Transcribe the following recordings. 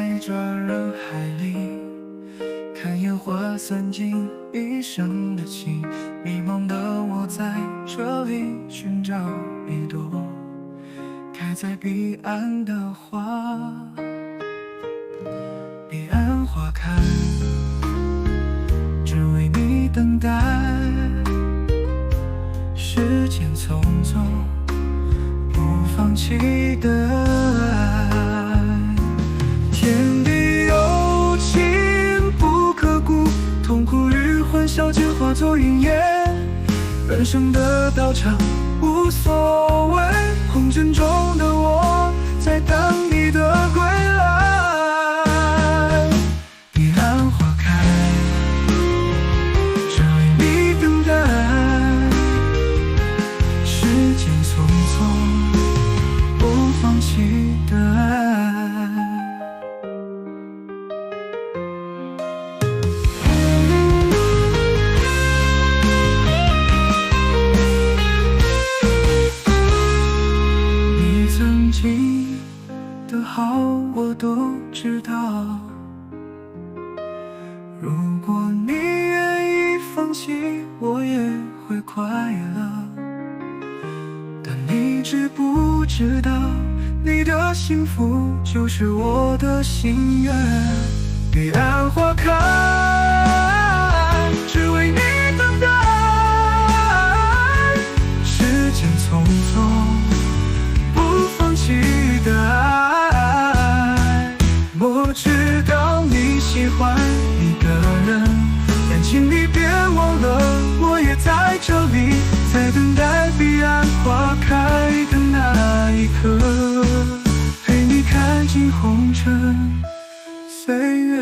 在这人海里，看烟火散尽一生的情。迷茫的我在这里寻找一朵开在彼岸的花。彼岸花开，只为你等待。时间匆匆，不放弃的爱。天地有情不可辜，痛苦与欢笑间化作云烟。人生的道场无所谓，红尘中的我在等你的归来。彼岸花开，只为你等待。时间匆匆，不放弃的爱。你曾经的好我都知道，如果你愿意放弃，我也会快乐。但你知不知道，你的幸福就是我的心愿。彼岸花开，只为你等待。时间匆匆，不放弃的爱。我知道你喜欢一个人，但请你别忘了，我也在这里，在等待彼岸花开的那一刻，陪你看尽红尘岁月。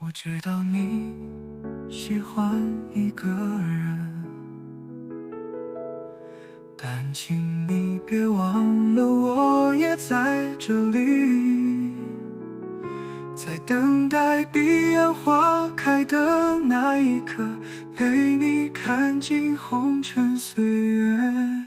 我知道你喜欢一个人，但请你别忘了，我也在这里，在等待彼岸花开的那一刻，陪你看尽红尘岁月。